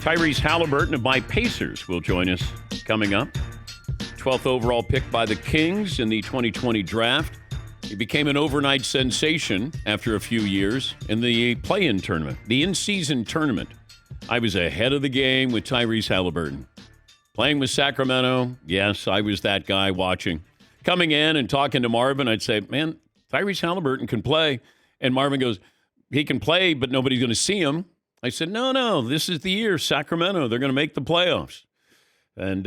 Tyrese Haliburton of my Pacers will join us coming up. 12th overall pick by the Kings in the 2020 draft. He became an overnight sensation after a few years in the play-in tournament, the in-season tournament. I was ahead of the game with Tyrese Haliburton. Playing with Sacramento, yes, I was that guy watching. Coming in and talking to Marvin, I'd say, man, Tyrese Haliburton can play. And Marvin goes, he can play, but nobody's going to see him. I said, no, this is the year, Sacramento. They're going to make the playoffs. And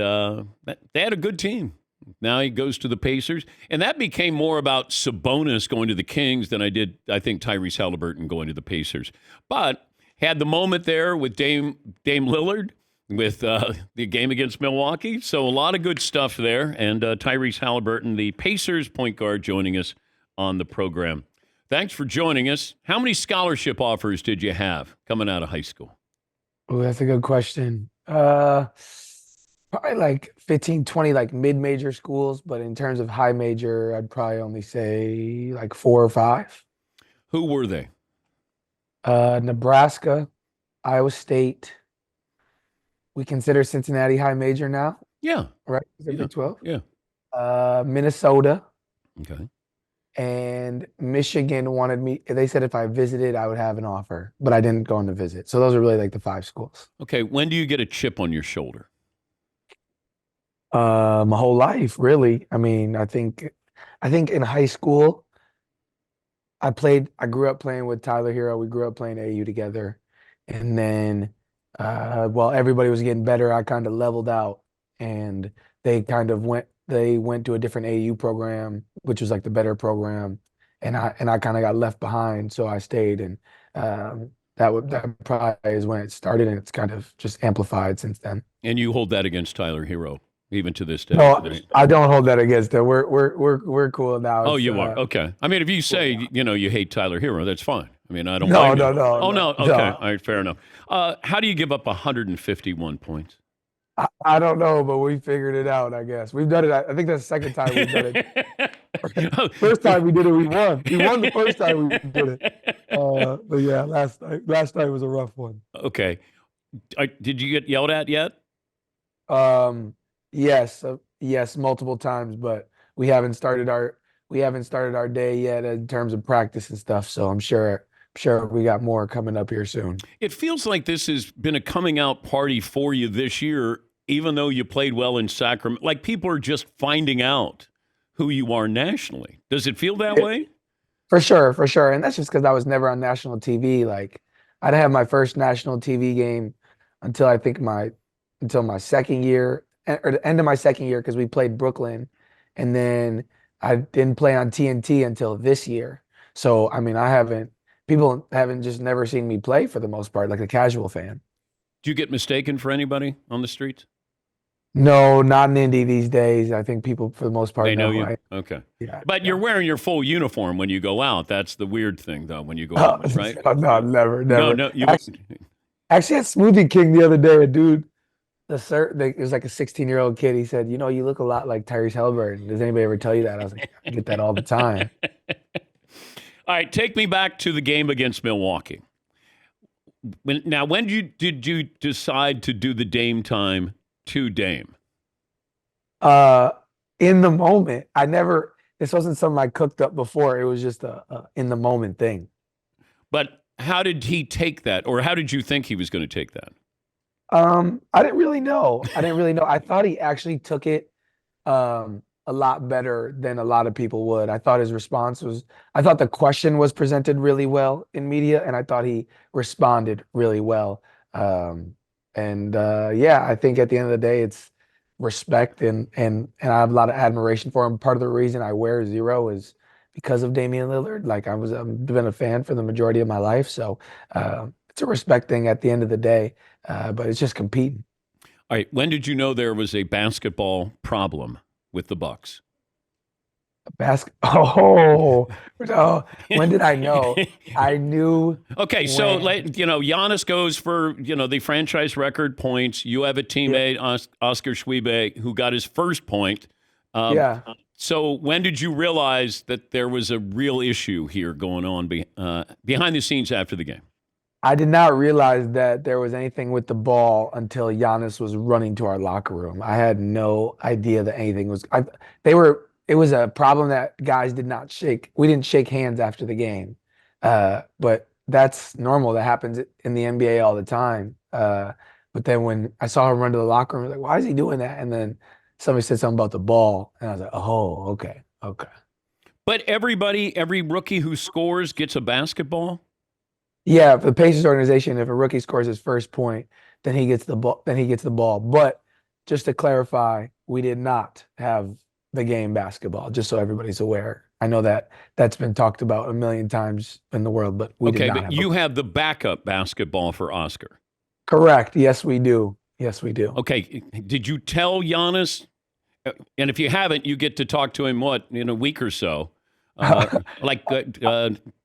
they had a good team. Now he goes to the Pacers. And that became more about Sabonis going to the Kings than I think, Tyrese Haliburton going to the Pacers. But had the moment there with Dame Lillard with the game against Milwaukee. So a lot of good stuff there. And Tyrese Haliburton, the Pacers point guard, joining us on the program. Thanks for joining us. How many scholarship offers did you have coming out of high school? Oh, that's a good question. Probably like 15, 20 like mid-major schools, but in terms of high major, I'd probably only say like 4 or 5. Who were they? Nebraska, Iowa State. We consider Cincinnati high major now, Yeah. right? Is it Yeah. Big 12? Yeah. Minnesota Okay. and Michigan wanted me. They said if I visited, I would have an offer, but I didn't go on the visit. So those are really like the 5 schools. Okay. When do you get a chip on your shoulder? My whole life, really. I mean, I think in high school, I grew up playing with Tyler Hero. We grew up playing AU together. And then while everybody was getting better, I kind of leveled out and they went to a different AU program, which was like the better program. And I kind of got left behind. So I stayed and that probably is when it started and it's kind of just amplified since then. And you hold that against Tyler Hero, even to this day. No, Right? I don't hold that against them. We're cool now. Oh, It's you are? Okay. I mean, if you say, you hate Tyler Hero, that's fine. I mean, I don't no, blame no, you. no, Oh, no, no. Okay. no. All right. Fair enough. How do you give up 151 points? I don't know, but we figured it out, I guess. We've done it. I think that's the second time we've done it. Oh, First time we did it, we won. We won the first time we did it. But yeah, last night was a rough one. okay. Did you get yelled at yet? Um, yes, multiple times, but we haven't started our day yet in terms of practice and stuff. So I'm sure we got more coming up here soon. It feels like this has been a coming out party for you this year, even though you played well in Sacramento. Like people are just finding out who you are nationally. Does it feel that way? For sure, for sure. And that's just because I was never on national TV. Like I didn't have my first national TV game until I think until my second year or the end of my second year because we played Brooklyn. And then I didn't play on TNT until this year. So I mean people haven't just never seen me play for the most part, like a casual fan. Do you get mistaken for anybody on the streets? No, not in Indy these days. I think people for the most part They know know. you? Okay. Yeah, But you're yeah. wearing your full uniform when you go out. That's the weird thing, though, when you go Oh, out, right? no, never, No, never. no. Actually, at Smoothie King the other day, a dude, it was like a 16-year-old kid. He said, you look a lot like Tyrese Haliburton. Does anybody ever tell you that? I was like, I get that all the time. All right, take me back to the game against Milwaukee. When did you decide to do the Dame time to Dame? Uh, in the moment, this wasn't something I cooked up before. It was just a in the moment thing. But how did he take that, or how did you think he was going to take that? I didn't really know. I thought he actually took it a lot better than a lot of people would. I thought the question was presented really well in media, and I thought he responded really well. Yeah, I think at the end of the day, it's respect and I have a lot of admiration for him. Part of the reason I wear zero is because of Damian Lillard. Like I've been a fan for the majority of my life, so it's a respect thing at the end of the day. But it's just competing. All right, when did you know there was a basketball problem with the Bucks? Oh, no. When did I know? I knew Okay, so when. Giannis goes for the franchise record points. You have a Yeah, teammate, Oscar Schwebe, who got his first point. Um, yeah. so when did you realize that there was a real issue here going on behind the scenes after the game? I did not realize that there was anything with the ball until Giannis was running to our locker room. I had no idea that anything was. They were. It was a problem that guys did not shake. We didn't shake hands after the game, but that's normal. That happens in the NBA all the time. But then when I saw him run to the locker room, I was like, why is he doing that? And then somebody said something about the ball, and I was like, oh, okay, okay. But every rookie who scores gets a basketball. Yeah, for the Pacers organization, if a rookie scores his first point, then he gets the ball. Then he gets the ball. But just to clarify, we did not have the game basketball. Just so everybody's aware. I know that that's been talked about a million times in the world, but we did Okay, not but have a. you have the backup basketball for Oscar. Correct. Yes, we do. Yes, we do. Okay, did you tell Giannis? And if you haven't, you get to talk to him what in a week or so. Like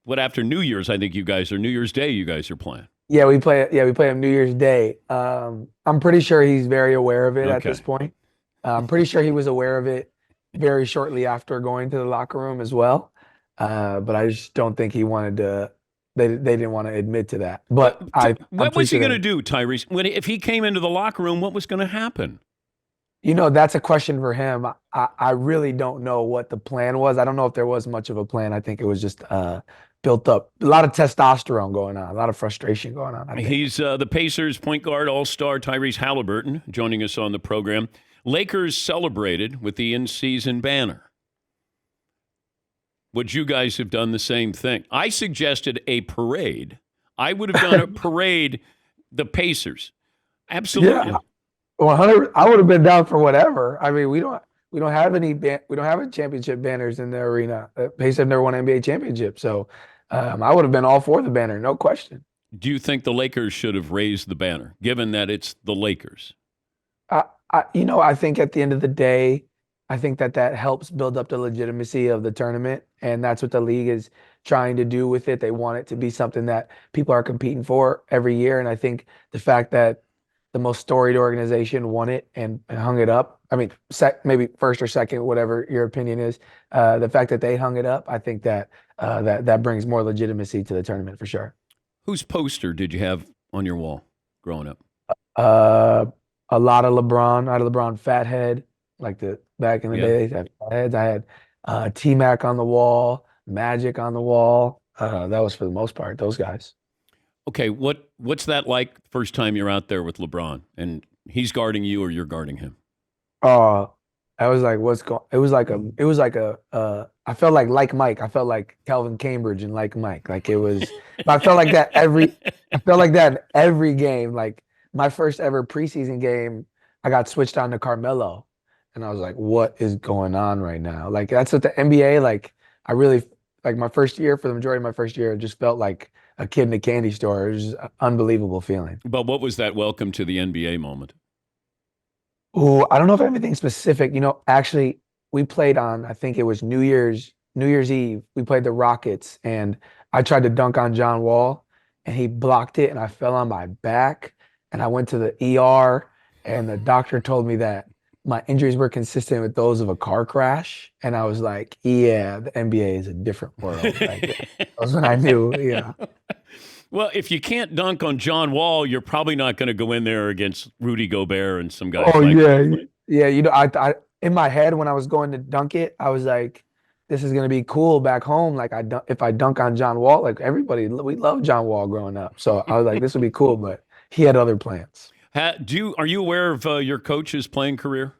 what after New Year's? I think you guys are New Year's Day. You guys are playing. Yeah, we play. Yeah, we play him New Year's Day. I'm pretty sure he's very aware of it at Okay. this point. I'm pretty sure he was aware of it very shortly after going to the locker room as well. But I just don't think he wanted to. They didn't want to admit to that. But I'm What pretty was he sure going to that do, Tyrese? If he came into the locker room, what was going to happen? that's a question for him. I really don't know what the plan was. I don't know if there was much of a plan. I think it was just built up. A lot of testosterone going on, a lot of frustration going on, I think. He's the Pacers point guard all-star Tyrese Haliburton joining us on the program. Lakers celebrated with the in-season banner. Would you guys have done the same thing? I suggested a parade. I would have done a parade, the Pacers. Absolutely. Yeah, 100. I would have been down for whatever. I mean, we don't have we don't have any championship banners in the arena. Pacers have never won an NBA championship, so I would have been all for the banner, no question. Do you think the Lakers should have raised the banner, given that it's the Lakers? I think at the end of the day, I think that helps build up the legitimacy of the tournament, and that's what the league is trying to do with it. They want it to be something that people are competing for every year, and I think the fact that the most storied organization won it and hung it up. I mean, maybe first or second, whatever your opinion is. The fact that they hung it up, I think that brings more legitimacy to the tournament for sure. Whose poster did you have on your wall growing up? Uh, a lot of LeBron. I had a LeBron fat head, like the back in the Yeah. days. I had fat heads. I had T Mac on the wall, Magic on the wall. That was for the most part those guys. Okay, what's that like first time you're out there with LeBron and he's guarding you or you're guarding him? Oh, I was like, what's going? I felt like Mike. I felt like Calvin Cambridge and like Mike. Like it was. I felt like that every. I felt like that in every game. Like my first ever preseason game, I got switched on to Carmelo, and I was like, what is going on right now? Like that's what the NBA. Like I really like my first year. For the majority of my first year, it just felt like a kid in a candy store. It was just an unbelievable feeling. But what was that welcome to the NBA moment? Oh, I don't know if anything specific. Actually, we played on, I think it was New Year's Eve. We played the Rockets, and I tried to dunk on John Wall, and he blocked it, and I fell on my back, and I went to the ER, and the doctor told me that my injuries were consistent with those of a car crash, and I was like, yeah, the NBA is a different world. Like that was when I knew, yeah. Well, if you can't dunk on John Wall, you're probably not going to go in there against Rudy Gobert and some guys Oh like yeah, that. yeah. I in my head when I was going to dunk it, I was like, "This is gonna be cool back home." Like if I dunk on John Wall, like everybody, we loved John Wall growing up. So I was like, "This would be cool," but he had other plans. Are you aware of your coach's playing career?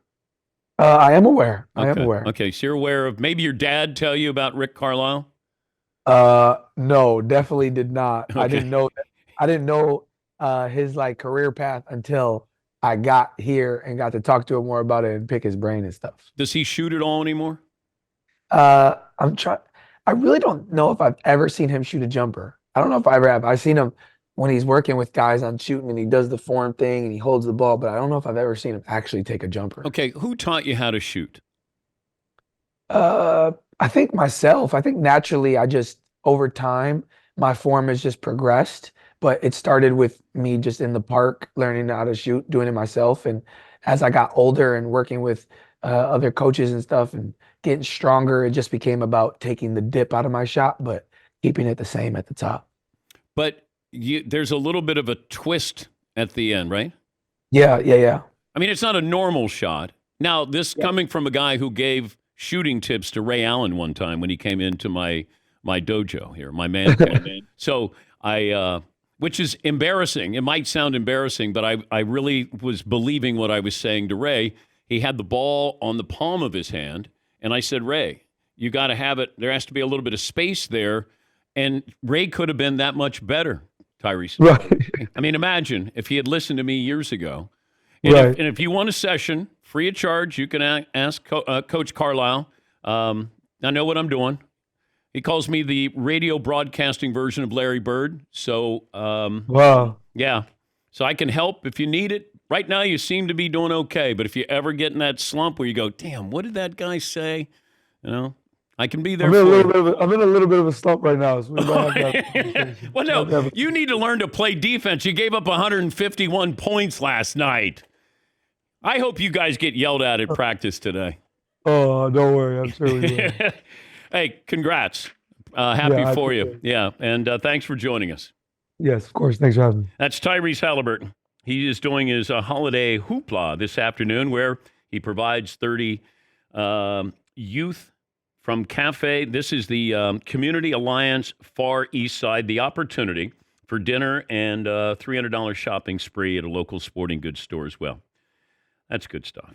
I am aware. I am Okay. aware. Okay. So you're aware of maybe your dad tell you about Rick Carlisle? No, definitely did not. I Okay. didn't know that. I didn't know his like career path until I got here and got to talk to him more about it and pick his brain and stuff. Does he shoot at all anymore? I'm trying. I really don't know if I've ever seen him shoot a jumper. I don't know if I ever have. I've seen him when he's working with guys on shooting and he does the form thing and he holds the ball, but I don't know if I've ever seen him actually take a jumper. Okay. Who taught you how to shoot? I think myself. I think naturally, I just over time, my form has just progressed. But it started with me just in the park learning how to shoot, doing it myself. And as I got older and working with other coaches and stuff and getting stronger, it just became about taking the dip out of my shot, but keeping it the same at the top. But there's a little bit of a twist at the end, right? Yeah. I mean, it's not a normal shot. Now, this Yeah. coming from a guy who gave shooting tips to Ray Allen one time when he came into my dojo here, my man cave. So which is embarrassing. It might sound embarrassing, but I really was believing what I was saying to Ray. He had the ball on the palm of his hand, and I said, Ray, you got to have it. There has to be a little bit of space there. And Ray could have been that much better, Tyrese. Right. I mean, imagine if he had listened to me years ago. Right. And if you want a session, free of charge, you can ask Coach Carlisle. I know what I'm doing. He calls me the radio broadcasting version of Larry Bird. So, Wow. yeah. So I can help if you need it. Right now, you seem to be doing okay. But if you ever get in that slump where you go, damn, what did that guy say? You know, I can be there for you. I'm in a little bit of a slump right now, so we might have to have a conversation. Well, no, you need to learn to play defense. You gave up 151 points last night. I hope you guys get yelled at practice today. Oh, don't worry. I'm sure we will. Hey, congrats. Happy for you. Yeah, and thanks for joining us. Yes, of course. Thanks for having me. That's Tyrese Haliburton. He is doing his holiday hoopla this afternoon where he provides 30 youth from Cafe. This is the Community Alliance Far East Side, the opportunity for dinner and $300 shopping spree at a local sporting goods store as well. That's good stuff.